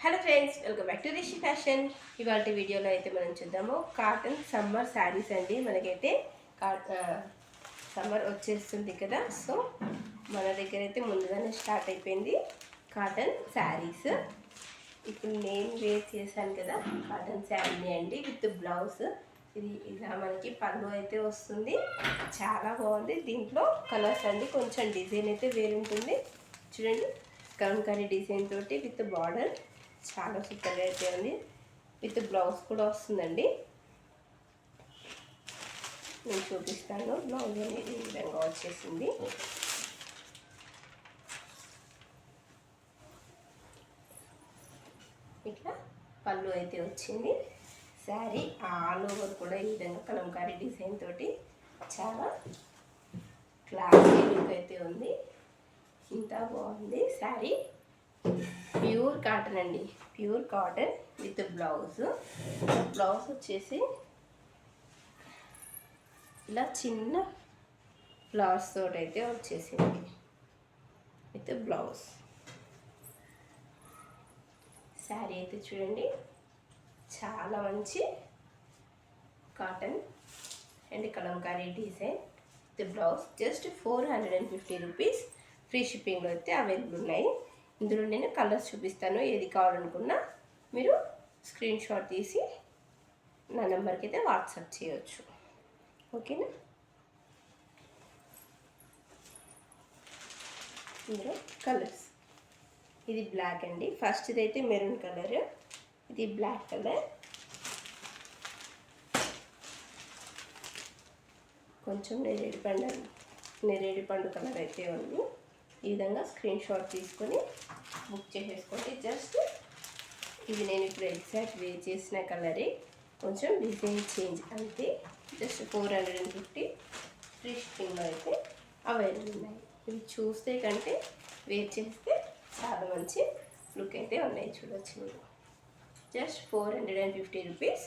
Hello friends, welcome back to Rishi fashion. ఇవాళ వీడియోలో అయితే మనం చూద్దాము కాటన్ సమ్మర్ శారీస్ అండి. మనకైతే సమ్మర్ వచ్చేస్తుంది కదా, సో మన దగ్గర అయితే ముందుగానే స్టార్ట్ అయిపోయింది కాటన్ శారీస్. ఇప్పుడు నేను వేర్ చేశాను కదా కాటన్ శారీని అండి, విత్ బ్లౌజ్. ఇది ఇలా మనకి పళ్ళు అయితే వస్తుంది, చాలా బాగుంది. దీంట్లో కలర్స్ అండి, కొంచెం డిజైన్ అయితే వేరుంటుంది. చూడండి, కలంకారీ డిజైన్ తోటి విత్ బార్డర్ చాలా సూపర్గా అయితే ఉంది. విత్ బ్లౌజ్ కూడా వస్తుందండి. నేను చూపిస్తాను. బ్లౌజ్ అనేది ఈ విధంగా వచ్చేసింది. ఇట్లా పళ్ళు అయితే వచ్చింది. శారీ ఆల్ ఓవర్ కూడా ఈ విధంగా కలంకారీ డిజైన్ తోటి చాలా క్లాసీ లుక్ అయితే ఉంది. ఇంత బాగుంది శారీ. ప్యూర్ కాటన్ అండి, pure cotton with blouse. Blouse వచ్చేసి ఇలా చిన్న ఫ్లవర్స్ తోటి అయితే వచ్చేసింది విత్ బ్లౌజ్. శారీ అయితే చూడండి, చాలా మంచి cotton and Kalamkari design with blouse. Just 450 rupees. Free షిప్పింగ్లో అయితే అవైలబుల్ ఉన్నాయి. ఇందులో నేను కలర్స్ చూపిస్తాను. ఏది కావాలనుకున్నా మీరు స్క్రీన్ షాట్ తీసి నా నెంబర్కి అయితే వాట్సాప్ చేయవచ్చు. ఓకేనా? ఇందులో కలర్స్, ఇది బ్లాక్ అండి. ఫస్ట్ ఇదైతే మెరూన్ కలర్, ఇది బ్లాక్ కలర్. కొంచెం నేరేడు పండు కలర్ అయితే ఉంది. ఈ విధంగా స్క్రీన్ షాట్ తీసుకొని బుక్ చేసేసుకోండి. జస్ట్ ఇది నేను ఇప్పుడు ఎగ్జాక్ట్ వేర్ చేసిన కలరే, కొంచెం డిజైన్ చేంజ్ అంతే. జస్ట్ 450 ఫ్రీ షిప్పింగ్లో అయితే అవైలబుల్ ఉన్నాయి. ఇవి చూస్తే కంటే వేర్ చేస్తే చాలా మంచి లుక్ అయితే ఉన్నాయి. చూడొచ్చు మీరు. జస్ట్ 450 రూపీస్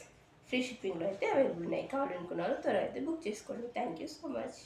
ఫ్రీ షిప్పింగ్లో అయితే అవైలబుల్ ఉన్నాయి. కావాలనుకున్నారు త్వరగా అయితే బుక్ చేసుకోండి. Thank you so much.